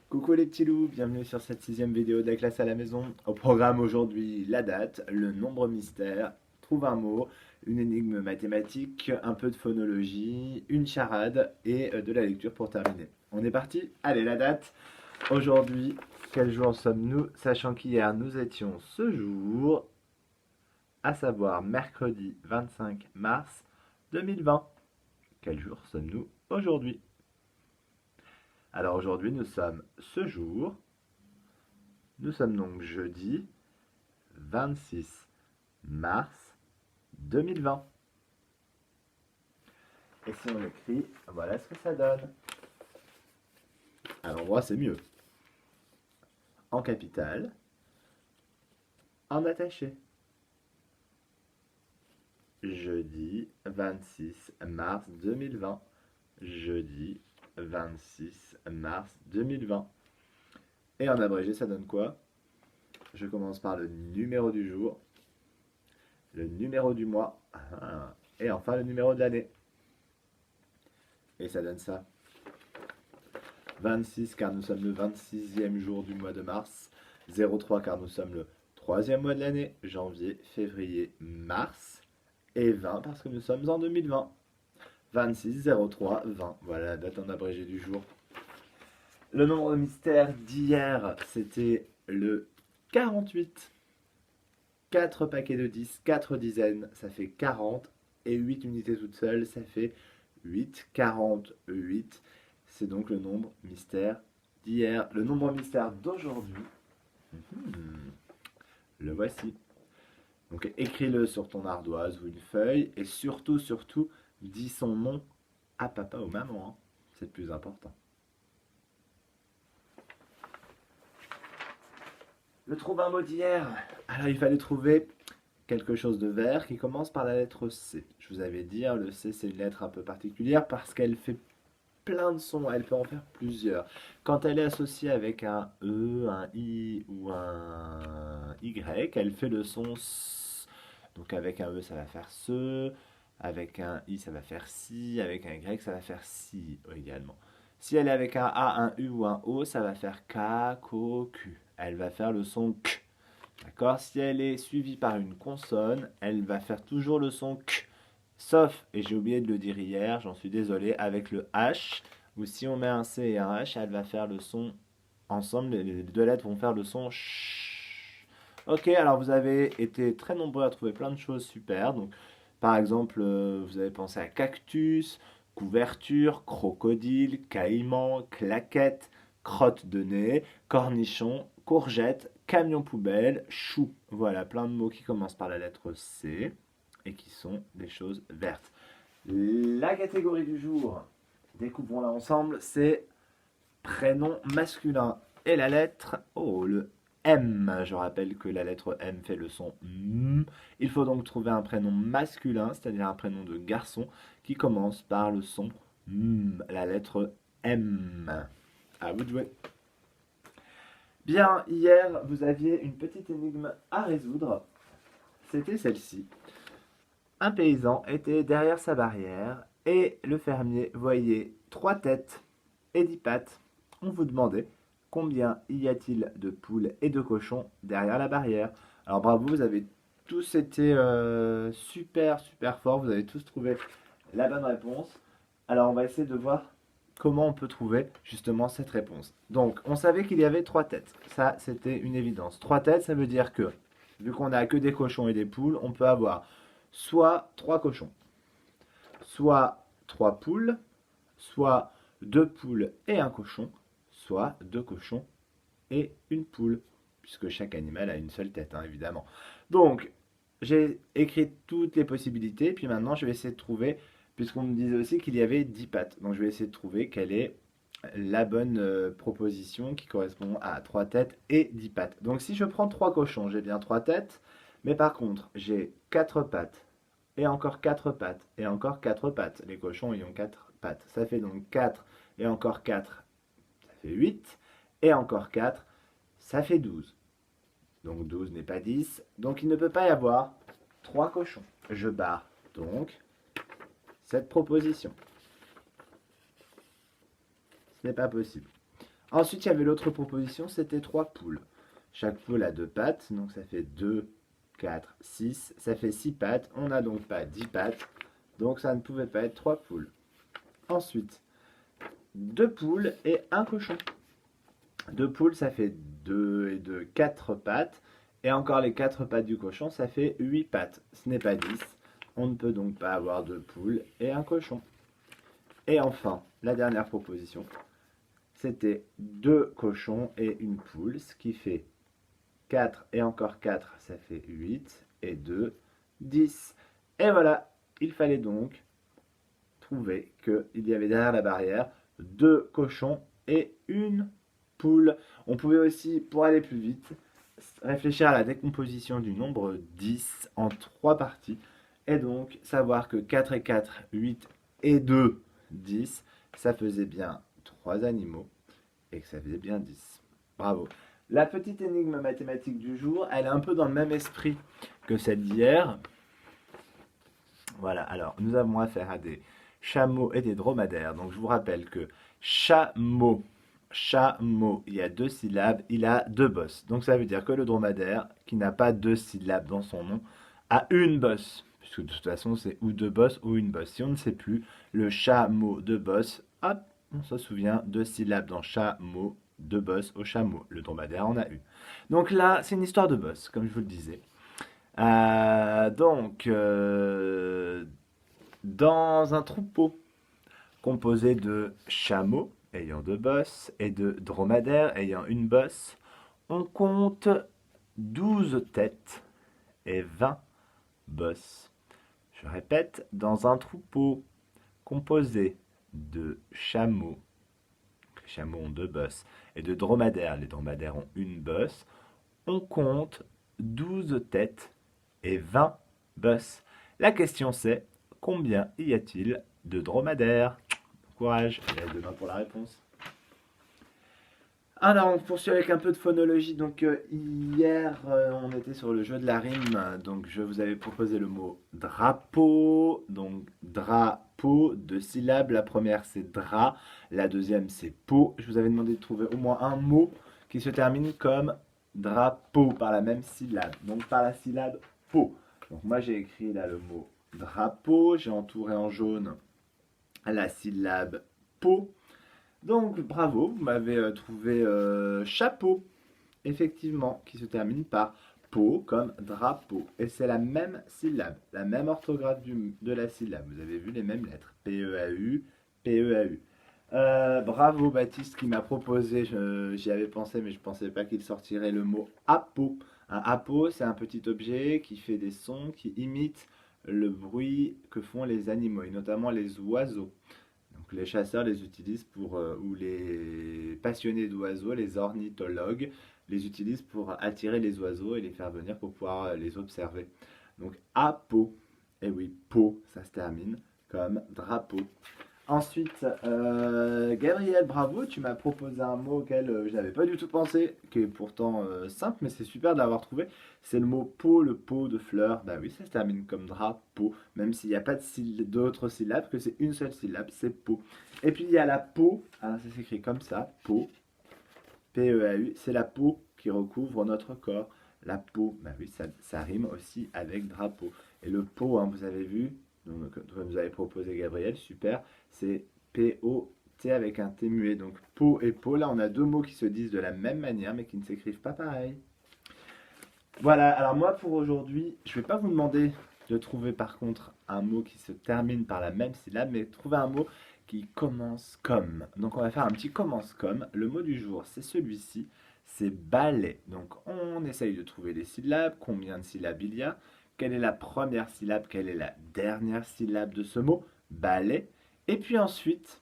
Coucou les petits loups, bienvenue sur cette sixième vidéo de la classe à la maison. Au programme aujourd'hui, la date, le nombre mystère, trouve un mot, une énigme mathématique, un peu de phonologie, une charade et de la lecture pour terminer. On est parti? Allez, la date. Aujourd'hui, quel jour sommes-nous? Sachant qu'hier nous étions ce jour, à savoir mercredi 25 mars 2020. Quel jour sommes-nous aujourd'hui? Alors aujourd'hui, nous sommes ce jour. Nous sommes donc jeudi 26 mars 2020. Et si on écrit, voilà ce que ça donne. À l'endroit, c'est mieux. En capitale, en attaché. Jeudi 26 mars 2020. Jeudi 26 mars 2020. Et en abrégé, ça donne quoi? Je commence par le numéro du jour, le numéro du mois, et enfin le numéro de l'année. Et ça donne ça. 26 car nous sommes le 26e jour du mois de mars. 03 car nous sommes le 3e mois de l'année, janvier, février, mars. Et 20 parce que nous sommes en 2020. 26, 03, 20. Voilà la date en abrégé du jour. Le nombre de mystère d'hier, c'était le 48. 4 paquets de 10, 4 dizaines, ça fait 40. Et 8 unités toutes seules, ça fait 8, 48. C'est donc le nombre mystère d'hier. Le nombre mystère d'aujourd'hui, le voici. Donc écris-le sur ton ardoise ou une feuille et surtout, dis son nom à papa ou maman, hein. C'est le plus important. Le trouve un mot d'hier. Alors il fallait trouver quelque chose de vert qui commence par la lettre C. Je vous avais dit, le C c'est une lettre un peu particulière parce qu'elle fait plein de sons, elle peut en faire plusieurs. Quand elle est associée avec un E, un I ou un Y, elle fait le son S. Donc avec un E ça va faire SE, avec un I ça va faire SI, avec un Y ça va faire SI également. Si elle est avec un A, un U ou un O, ça va faire K, Ko, Q. Elle va faire le son K. D'accord? Si elle est suivie par une consonne, elle va faire toujours le son K. Sauf, et j'ai oublié de le dire hier, j'en suis désolé, avec le H, ou si on met un C et un H, elle va faire le son ensemble, les deux lettres vont faire le son ch. Ok, alors vous avez été très nombreux à trouver plein de choses super. Donc, par exemple, vous avez pensé à cactus, couverture, crocodile, caïman, claquette, crotte de nez, cornichon, courgette, camion poubelle, chou. Voilà, plein de mots qui commencent par la lettre C et qui sont des choses vertes. La catégorie du jour, découvrons-la ensemble, c'est prénom masculin. Et la lettre, le M. Je rappelle que la lettre M fait le son M. Il faut donc trouver un prénom masculin, c'est-à-dire un prénom de garçon, qui commence par le son M, la lettre M. À vous de jouer. Bien, hier, vous aviez une petite énigme à résoudre. C'était celle-ci. Un paysan était derrière sa barrière et le fermier voyait 3 têtes et 10 pattes. On vous demandait combien y a-t-il de poules et de cochons derrière la barrière. Alors bravo, vous avez tous été super forts, vous avez tous trouvé la bonne réponse. Alors on va essayer de voir comment on peut trouver justement cette réponse. Donc on savait qu'il y avait 3 têtes, ça c'était une évidence. 3 têtes, ça veut dire que vu qu'on n'a que des cochons et des poules, on peut avoir soit 3 cochons, soit 3 poules, soit 2 poules et un cochon, soit 2 cochons et une poule, puisque chaque animal a une seule tête, hein, évidemment. Donc, j'ai écrit toutes les possibilités, puis maintenant je vais essayer de trouver, puisqu'on me disait aussi qu'il y avait 10 pattes, donc je vais essayer de trouver quelle est la bonne proposition qui correspond à 3 têtes et 10 pattes. Donc si je prends 3 cochons, j'ai bien 3 têtes, mais par contre, j'ai 4 pattes, et encore 4 pattes, et encore 4 pattes. Les cochons y ont 4 pattes. Ça fait donc 4 et encore 4, ça fait 8, et encore 4, ça fait 12. Donc 12 n'est pas 10, donc il ne peut pas y avoir 3 cochons. Je barre donc cette proposition. Ce n'est pas possible. Ensuite, il y avait l'autre proposition, c'était 3 poules. Chaque poule a 2 pattes, donc ça fait 2, 4, 6. Ça fait 6 pattes. On n'a donc pas 10 pattes, donc ça ne pouvait pas être 3 poules. Ensuite, 2 poules et un cochon. 2 poules, ça fait 2 et 2, 4 pattes. Et encore les 4 pattes du cochon, ça fait 8 pattes. Ce n'est pas 10. On ne peut donc pas avoir 2 poules et un cochon. Et enfin, la dernière proposition, c'était 2 cochons et une poule, ce qui fait 4 et encore 4, ça fait 8. Et 2, 10. Et voilà, il fallait donc trouver qu'il y avait derrière la barrière 2 cochons et une poule. On pouvait aussi, pour aller plus vite, réfléchir à la décomposition du nombre 10 en 3 parties. Et donc savoir que 4 et 4, 8 et 2, 10, ça faisait bien 3 animaux et que ça faisait bien 10. Bravo. La petite énigme mathématique du jour, elle est un peu dans le même esprit que celle d'hier. Voilà, alors nous avons affaire à des chameaux et des dromadaires. Donc je vous rappelle que chameau, chameau, il y a 2 syllabes, il a 2 bosses. Donc ça veut dire que le dromadaire, qui n'a pas 2 syllabes dans son nom, a une bosse. Puisque de toute façon c'est ou 2 bosses ou une bosse. Si on ne sait plus, le chameau, 2 bosses, hop, on se souvient, 2 syllabes dans chameau, 2 bosses au chameau. Le dromadaire en a une. Donc là, c'est une histoire de bosse, comme je vous le disais. Donc, dans un troupeau composé de chameaux ayant 2 bosses et de dromadaires ayant une bosse, on compte 12 têtes et 20 bosses. Je répète, dans un troupeau composé de chameaux, les chameaux ont 2 bosses, et de dromadaires, les dromadaires ont une bosse, on compte 12 têtes et 20 bosses. La question c'est, combien y a-t-il de dromadaires? Bon courage, et à demain pour la réponse. Alors, on poursuit avec un peu de phonologie. Donc, hier, on était sur le jeu de la rime. Donc, je vous avais proposé le mot drapeau. Donc, drapeau, 2 syllabes. La première, c'est dra. La deuxième, c'est peau. Je vous avais demandé de trouver au moins un mot qui se termine comme drapeau par la même syllabe. Donc, par la syllabe peau. Donc, moi, j'ai écrit là le mot drapeau. J'ai entouré en jaune la syllabe peau. Donc, bravo, vous m'avez trouvé chapeau, effectivement, qui se termine par peau comme drapeau. Et c'est la même syllabe, la même orthographe de la syllabe. Vous avez vu les mêmes lettres, P-E-A-U, P-E-A-U. Bravo Baptiste qui m'a proposé, j'y avais pensé mais je ne pensais pas qu'il sortirait le mot apo. Un apo, c'est un petit objet qui fait des sons, qui imite le bruit que font les animaux, et notamment les oiseaux. Donc les chasseurs les utilisent pour, ou les passionnés d'oiseaux, les ornithologues, les utilisent pour attirer les oiseaux et les faire venir pour pouvoir les observer. Donc apo, et oui, po, ça se termine comme drapeau. Ensuite, Gabriel, bravo, tu m'as proposé un mot auquel je n'avais pas du tout pensé, qui est pourtant simple, mais c'est super de l'avoir trouvé. C'est le mot pot, le pot de fleurs. Bah oui, ça se termine comme drapeau, même s'il n'y a pas d'autres syllabes, que c'est une seule syllabe, c'est pot. Et puis il y a la peau, hein, ça s'écrit comme ça, peau, P-E-A-U, c'est la peau qui recouvre notre corps. La peau, bah oui, ça rime aussi avec drapeau. Et le pot, hein, vous avez vu, donc, comme vous avez proposé Gabriel, super, c'est P-O-T avec un T muet. Donc pot et pot, là on a 2 mots qui se disent de la même manière mais qui ne s'écrivent pas pareil. Voilà, alors moi pour aujourd'hui, je ne vais pas vous demander de trouver par contre un mot qui se termine par la même syllabe, mais trouver un mot qui commence comme. Donc on va faire un petit commence comme. Le mot du jour, c'est celui-ci, c'est balai. Donc on essaye de trouver les syllabes, combien de syllabes il y a, quelle est la première syllabe, quelle est la dernière syllabe de ce mot, balai. Et puis ensuite,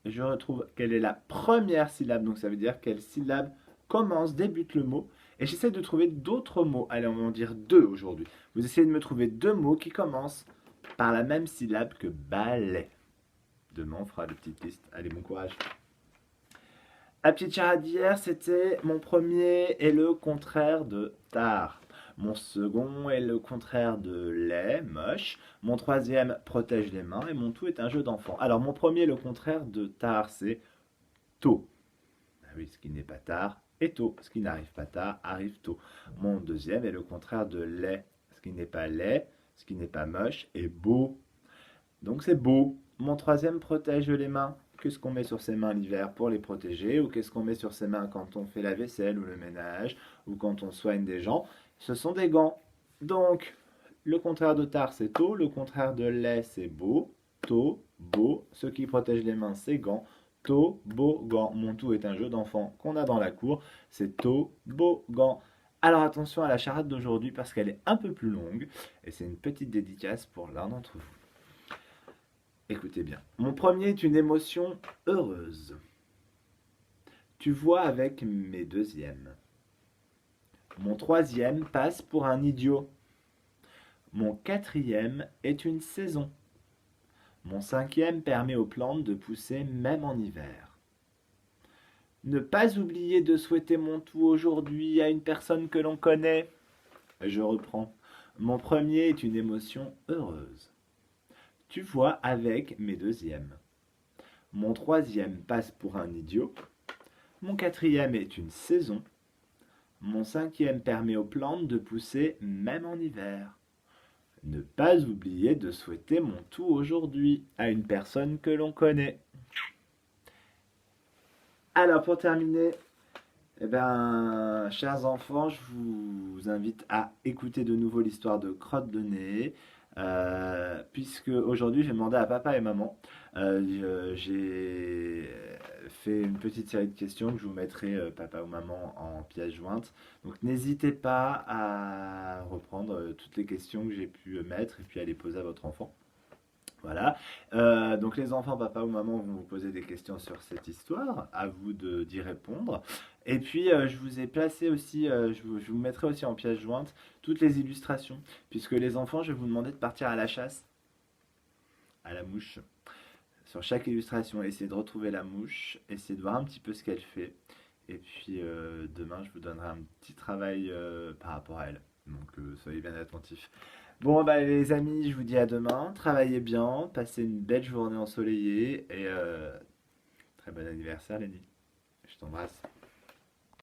je retrouve quelle est la première syllabe, donc ça veut dire quelle syllabe commence, débute le mot. Et j'essaie de trouver d'autres mots. Allez, on va en dire 2 aujourd'hui. Vous essayez de me trouver 2 mots qui commencent par la même syllabe que balai. Demain, on fera des petites listes. Allez, bon courage. La petite charade d'hier, c'était mon premier est le contraire de tard. Mon second est le contraire de laid, moche. Mon troisième protège les mains. Et mon tout est un jeu d'enfant. Alors, mon premier, le contraire de tard, c'est tôt. Ah oui, Ce qui n'est pas tard est tôt. Ce qui n'arrive pas tard arrive tôt. Mon deuxième est le contraire de laid. Ce qui n'est pas laid, ce qui n'est pas moche est beau. Donc c'est beau. Mon troisième protège les mains. Qu'est-ce qu'on met sur ses mains l'hiver pour les protéger? Ou qu'est-ce qu'on met sur ses mains quand on fait la vaisselle ou le ménage? Ou quand on soigne des gens? Ce sont des gants. Donc, le contraire de tard, c'est tôt. Le contraire de laid, c'est beau. Tôt, beau. Ce qui protège les mains, c'est gants. Tôt, beau, gants. Mon tout est un jeu d'enfant qu'on a dans la cour. C'est tôt, beau, gants. Alors attention à la charade d'aujourd'hui parce qu'elle est un peu plus longue. Et c'est une petite dédicace pour l'un d'entre vous. Écoutez bien. Mon premier est une émotion heureuse. Tu vois avec mes deuxièmes. Mon troisième passe pour un idiot. Mon quatrième est une saison. Mon cinquième permet aux plantes de pousser même en hiver. Ne pas oublier de souhaiter mon tout aujourd'hui à une personne que l'on connaît. Je reprends. Mon premier est une émotion heureuse. Tu vois avec mes deuxièmes. Mon troisième passe pour un idiot. Mon quatrième est une saison. Mon cinquième permet aux plantes de pousser même en hiver. Ne pas oublier de souhaiter mon tout aujourd'hui à une personne que l'on connaît. Alors pour terminer, chers enfants, je vous invite à écouter de nouveau l'histoire de Crotte de Nez, puisque aujourd'hui j'ai demandé à papa et maman, j'ai fait une petite série de questions que je vous mettrai papa ou maman en pièce jointe. Donc n'hésitez pas à reprendre toutes les questions que j'ai pu mettre et puis à les poser à votre enfant. Voilà. Donc les enfants, papa ou maman vont vous poser des questions sur cette histoire, à vous d'y répondre. Et puis je vous ai placé aussi, je vous mettrai aussi en pièce jointe toutes les illustrations, puisque les enfants, je vais vous demander de partir à la chasse, à la mouche. Sur chaque illustration, essayez de retrouver la mouche, essayez de voir un petit peu ce qu'elle fait. Et puis demain, je vous donnerai un petit travail par rapport à elle. Donc soyez bien attentifs. Bon, bah, les amis, je vous dis à demain. Travaillez bien, passez une belle journée ensoleillée et très bon anniversaire, Lenny. Je t'embrasse.